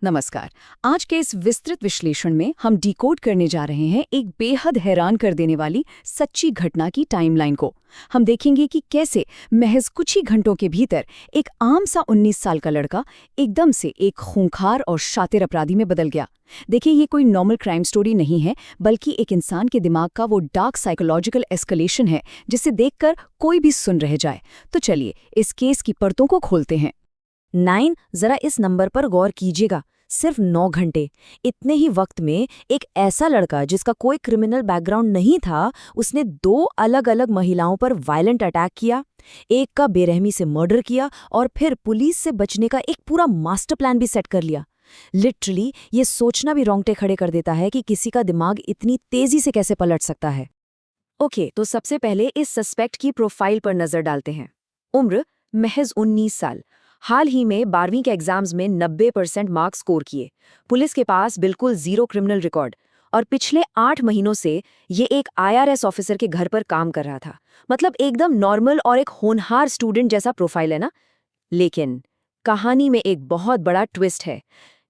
नमस्कार। आज के इस विस्तृत विश्लेषण में हम डिकोड करने जा रहे हैं एक बेहद हैरान कर देने वाली सच्ची घटना की टाइमलाइन को। हम देखेंगे कि कैसे महज कुछ ही घंटों के भीतर एक आम सा 19 साल का लड़का एकदम से एक खूंखार और शातिर अपराधी में बदल गया। देखिए, ये कोई नॉर्मल क्राइम स्टोरी नहीं है, बल्कि एक इंसान के दिमाग का वो डार्क साइकोलॉजिकल एस्केलेशन है जिसे देखकर कोई भी सुन रह जाए। तो चलिए इस केस की परतों को खोलते हैं। 9 जरा इस नंबर पर गौर कीजिएगा। सिर्फ 9 घंटे। इतने ही वक्त में एक ऐसा लड़का जिसका कोई क्रिमिनल बैकग्राउंड नहीं था, उसने 2 अलग-अलग महिलाओं पर वायलेंट अटैक किया, एक का बेरहमी से मर्डर किया और फिर पुलिस से बचने का एक पूरा मास्टर प्लान भी सेट कर लिया। लिटरली ये सोचना भी रोंगटे खड़े कर देता है कि किसी का दिमाग इतनी तेजी से कैसे पलट सकता है। ओके, तो सबसे पहले इस सस्पेक्ट की प्रोफाइल पर नजर डालते हैं। उम्र महज 19 साल। हाल ही में 12वीं के एग्जाम्स में 90% मार्क्स स्कोर किए। पुलिस के पास बिल्कुल जीरो क्रिमिनल रिकॉर्ड और पिछले 8 महीनों से ये एक IRS ऑफिसर के घर पर काम कर रहा था। मतलब एकदम नॉर्मल और एक होनहार स्टूडेंट जैसा प्रोफाइल है ना। लेकिन कहानी में एक बहुत बड़ा ट्विस्ट है।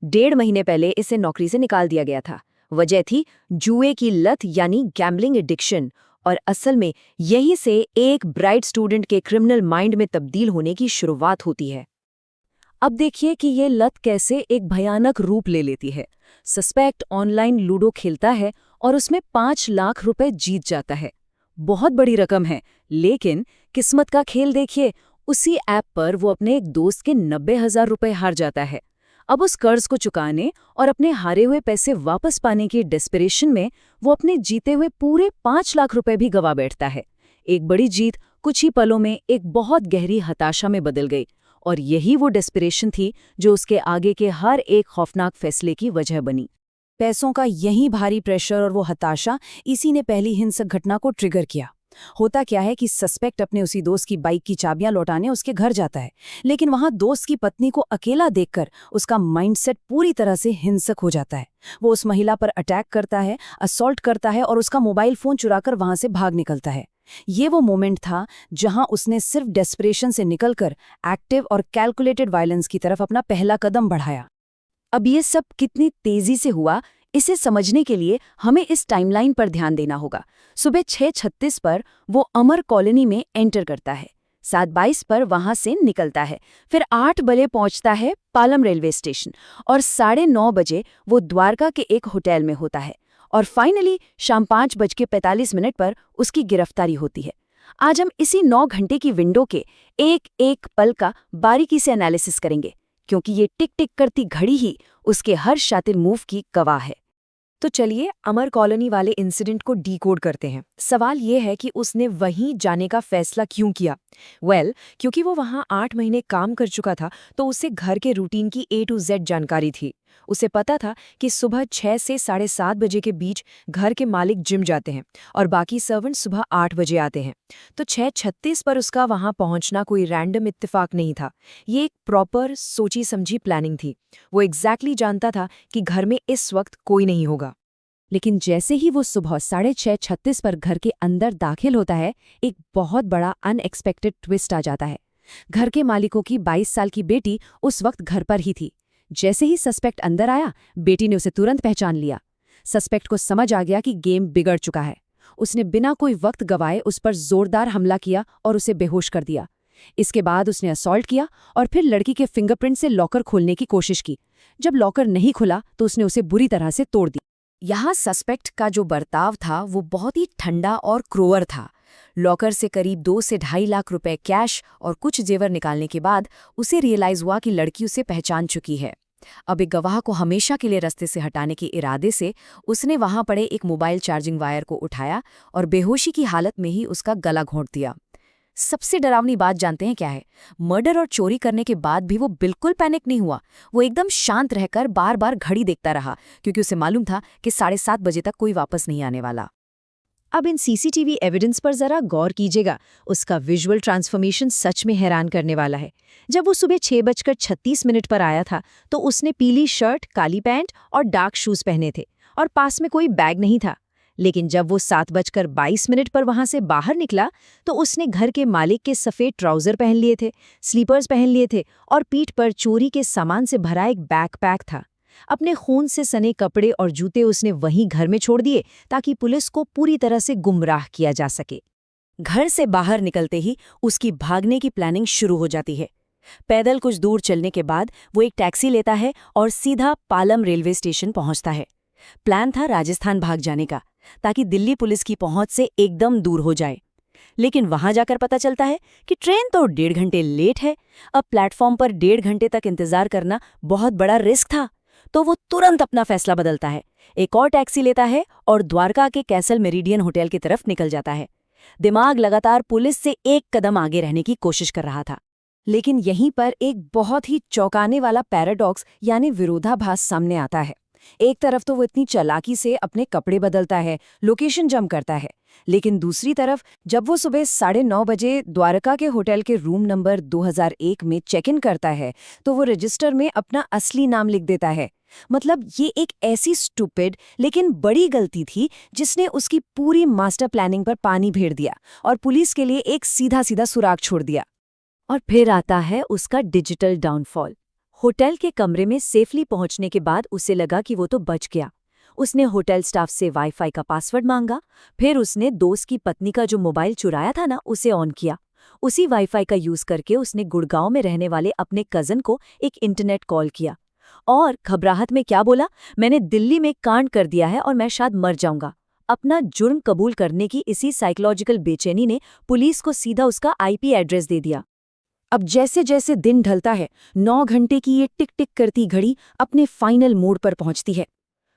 1.5 महीने पहले इसे नौकरी से निकाल दिया गया था। वजह थी जुए की लत यानी गैम्बलिंग एडिक्शन। और असल में यहीं से एक ब्राइट स्टूडेंट के क्रिमिनल माइंड में तब्दील होने की शुरुआत होती है। अब देखिए कि ये लत कैसे एक भयानक रूप ले लेती है। सस्पेक्ट ऑनलाइन लूडो खेलता है और उसमें 5 लाख रुपए जीत जाता है। बहुत बड़ी रकम है, लेकिन किस्मत का खेल देखिए, उसी ऐप पर वो अपने एक दोस्त के 90,000 रुपए हार जाता है। अब उस कर्ज को चुकाने और अपने हारे हुए पैसे वापस पाने की डेस्परेशन में वो अपने जीते हुए पूरे 5 लाख रुपए भी गवा बैठता है। एक बड़ी जीत कुछ ही पलों में एक बहुत गहरी हताशा में बदल गई, और यही वो डेस्परेशन थी जो उसके आगे के हर एक खौफनाक फैसले की वजह बनी। पैसों का यही भारी प्रेशर और वो हताशा, इसी ने पहली हिंसक घटना को ट्रिगर किया। होता क्या है कि सस्पेक्ट अपने उसी दोस्त की बाइक की चाबियां लौटाने उसके घर जाता है, लेकिन वहां दोस्त की पत्नी को अकेला देखकर उसका माइंडसेट पूरी तरह से हिंसक हो जाता है। वो उस महिला पर अटैक करता है, असॉल्ट करता है और उसका मोबाइल फोन चुराकर वहां से भाग निकलता है। ये वो मोमेंट था जहां उसने सिर्फ डेस्परेशन से निकलकर एक्टिव और कैलकुलेटेड वायलेंस की तरफ अपना पहला कदम बढ़ाया। अब ये सब कितनी तेजी से हुआ, इसे समझने के लिए हमें इस टाइमलाइन पर ध्यान देना होगा। सुबह 6:36 पर वो अमर कॉलोनी में एंटर करता है, 7:22 पर वहां से निकलता है, फिर 8 बजे पहुंचता है पालम रेलवे स्टेशन और 9:30 बजे वो द्वारका के एक होटल में होता है और फाइनली शाम 5:45 पर उसकी गिरफ्तारी होती है। आज हम इसी 9 घंटे की विंडो के एक एक पल का बारीकी से एनालिसिस करेंगे, क्योंकि ये टिक टिक करती घड़ी ही उसके हर शातिर मूव की गवाह है। तो चलिए अमर कॉलोनी वाले इंसिडेंट को डीकोड करते हैं। सवाल ये है कि उसने वहीं जाने का फैसला क्यों किया। क्योंकि वो वहां 8 महीने काम कर चुका था, तो उसे घर के रूटीन की A to Z जानकारी थी। उसे पता था कि सुबह 6 से 7:30 बजे के बीच घर के मालिक जिम जाते हैं और बाकी सर्वेंट सुबह 8 बजे आते हैं। तो 6:36 पर उसका वहां पहुंचना कोई रैंडम इत्तेफाक नहीं था। ये एक प्रॉपर सोची समझी प्लानिंग थी। वो एग्जैक्टली जानता था कि घर में इस वक्त कोई नहीं होगा। लेकिन जैसे ही वो सुबह 6:36 पर घर के अंदर दाखिल होता है, एक बहुत बड़ा अनएक्सपेक्टेड ट्विस्ट आ जाता है। घर के मालिकों की 22 साल की बेटी उस वक्त घर पर ही थी। जैसे ही सस्पेक्ट अंदर आया, बेटी ने उसे तुरंत पहचान लिया। सस्पेक्ट को समझ आ गया कि गेम बिगड़ चुका है। उसने बिना कोई वक्त गवाए उस पर जोरदार हमला किया और उसे बेहोश कर दिया। इसके बाद उसने असॉल्ट किया और फिर लड़की के फिंगरप्रिंट से लॉकर खोलने की कोशिश की। जब लॉकर नहीं खुला तो उसने उसे बुरी तरह से तोड़ दिया। यहाँ सस्पेक्ट का जो बर्ताव था वो बहुत ही ठंडा और क्रूर था। लॉकर से करीब 2 से 2.5 लाख रुपए कैश और कुछ जेवर निकालने के बाद उसे रियलाइज हुआ कि लड़की उसे पहचान चुकी है। अब एक गवाह को हमेशा के लिए रास्ते से हटाने के इरादे से उसने वहां पड़े एक मोबाइल चार्जिंग वायर को उठाया और बेहोशी की हालत में ही उसका गला घोंट दिया। सबसे डरावनी बात जानते हैं क्या है? मर्डर और चोरी करने के बाद भी वो बिल्कुल पैनिक नहीं हुआ। वो एकदम शांत रहकर बार बार घड़ी देखता रहा, क्योंकि उसे मालूम था कि 7:30 बजे तक कोई वापस नहीं आने वाला। अब इन CCTV एविडेंस पर जरा गौर कीजिएगा। उसका विजुअल ट्रांसफॉर्मेशन सच में हैरान करने वाला है। जब वो सुबह 6:36 पर आया था, तो उसने पीली शर्ट, काली पैंट और डार्क शूज पहने थे और पास में कोई बैग नहीं था। लेकिन जब वो 7:22 पर वहां से बाहर निकला, तो उसने घर के मालिक के सफेद ट्राउजर पहन लिए थे, स्लीपर्स पहन लिए थे और पीठ पर चोरी के सामान से भरा एक बैकपैक था। अपने खून से सने कपड़े और जूते उसने वहीं घर में छोड़ दिए ताकि पुलिस को पूरी तरह से गुमराह किया जा सके। घर से बाहर निकलते ही उसकी भागने की प्लानिंग शुरू हो जाती है। पैदल कुछ दूर चलने के बाद वो एक टैक्सी लेता है और सीधा पालम रेलवे स्टेशन पहुंचता है। प्लान था राजस्थान भाग जाने का, ताकि दिल्ली पुलिस की पहुंच से एकदम दूर हो जाए। लेकिन वहां जाकर पता चलता है कि ट्रेन तो 1.5 घंटे लेट है। अब प्लेटफॉर्म पर 1.5 घंटे तक इंतजार करना बहुत बड़ा रिस्क था, तो वो तुरंत अपना फैसला बदलता है। एक और टैक्सी लेता है और द्वारका के कैसल मेरिडियन होटल की तरफ निकल जाता है। दिमाग लगातार पुलिस से एक कदम आगे रहने की कोशिश कर रहा था। लेकिन यहीं पर एक बहुत ही चौंकाने वाला पैराडॉक्स यानी विरोधाभास सामने आता है। एक तरफ तो वो इतनी चालाकी से अपने कपड़े बदलता है, लोकेशन जंप करता है, लेकिन दूसरी तरफ जब वो सुबह 9:30 बजे द्वारका के होटल के रूम नंबर 2001 में चेक इन करता है, तो वो रजिस्टर में अपना असली नाम लिख देता है। मतलब ये एक ऐसी स्टूपिड लेकिन बड़ी गलती थी जिसने उसकी पूरी मास्टर प्लानिंग पर पानी फेर दिया और पुलिस के लिए एक सीधा सीधा सुराग छोड़ दिया। और फिर आता है उसका डिजिटल डाउनफॉल। होटल के कमरे में सेफली पहुंचने के बाद उसे लगा कि वो तो बच गया। उसने होटल स्टाफ से वाईफाई का पासवर्ड मांगा, फिर उसने दोस्त की पत्नी का जो मोबाइल चुराया था ना, उसे ऑन किया। उसी वाईफाई का यूज करके उसने गुड़गांव में रहने वाले अपने कजन को एक इंटरनेट कॉल किया और घबराहट में क्या बोला, मैंने दिल्ली में कांड कर दिया है और मैं शायद मर जाऊंगा। अपना जुर्म कबूल करने की इसी साइकोलॉजिकल बेचैनी ने पुलिस को सीधा उसका आईपी एड्रेस दे दिया। अब जैसे जैसे दिन ढलता है, 9 घंटे की ये टिक टिक करती घड़ी अपने फाइनल मोड पर पहुंचती है।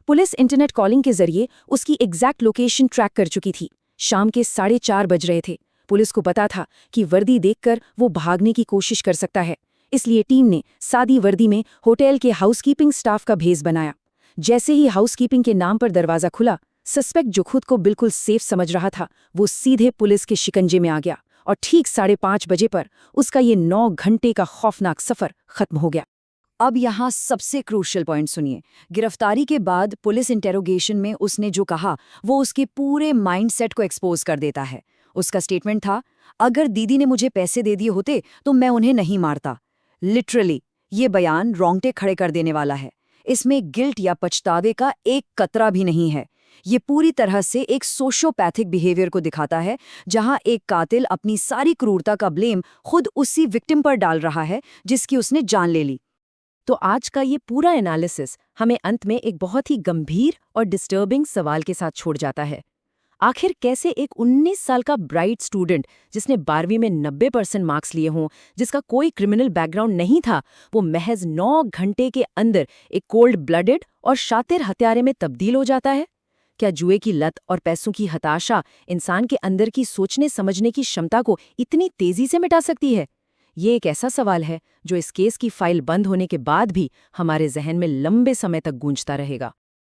पुलिस इंटरनेट कॉलिंग के जरिए उसकी एग्जैक्ट लोकेशन ट्रैक कर चुकी थी। शाम के 4:30 बज रहे थे। पुलिस को पता था कि वर्दी देखकर वो भागने की कोशिश कर सकता है, इसलिए टीम ने सादी वर्दी में होटल के हाउसकीपिंग स्टाफ का भेस बनाया। जैसे ही हाउसकीपिंग के नाम पर दरवाजा खुला, सस्पेक्ट जो खुद को बिल्कुल सेफ समझ रहा था, वो सीधे पुलिस के शिकंजे में आ गया और ठीक 5:30 बजे पर उसका ये 9 घंटे का खौफनाक सफर खत्म हो गया। अब यहाँ सबसे क्रूशियल पॉइंट सुनिए। गिरफ्तारी के बाद पुलिस इंटेरोगेशन में उसने जो कहा वो उसके पूरे माइंडसेट को एक्सपोज कर देता है। उसका स्टेटमेंट था, अगर दीदी ने मुझे पैसे दे दिए होते तो मैं उन्हें नहीं मारता। लिटरली ये बयान रोंगटे खड़े कर देने वाला है। इसमें गिल्ट या पछतावे का एक कतरा भी नहीं है। ये पूरी तरह से एक सोशियोपैथिक बिहेवियर को दिखाता है, जहां एक कातिल अपनी सारी क्रूरता का ब्लेम खुद उसी विक्टिम पर डाल रहा है जिसकी उसने जान ले ली। तो आज का ये पूरा एनालिसिस हमें अंत में एक बहुत ही गंभीर और डिस्टर्बिंग सवाल के साथ छोड़ जाता है। आखिर कैसे एक 19 साल का ब्राइट स्टूडेंट जिसने 12वीं में 90% मार्क्स लिए हों, जिसका कोई क्रिमिनल बैकग्राउंड नहीं था, वो महज 9 घंटे के अंदर एक कोल्ड ब्लडेड और शातिर हत्यारे में तब्दील हो जाता है? क्या जुए की लत और पैसों की हताशा इंसान के अंदर की सोचने समझने की क्षमता को इतनी तेजी से मिटा सकती है? ये एक ऐसा सवाल है जो इस केस की फाइल बंद होने के बाद भी हमारे जहन में लंबे समय तक गूंजता रहेगा।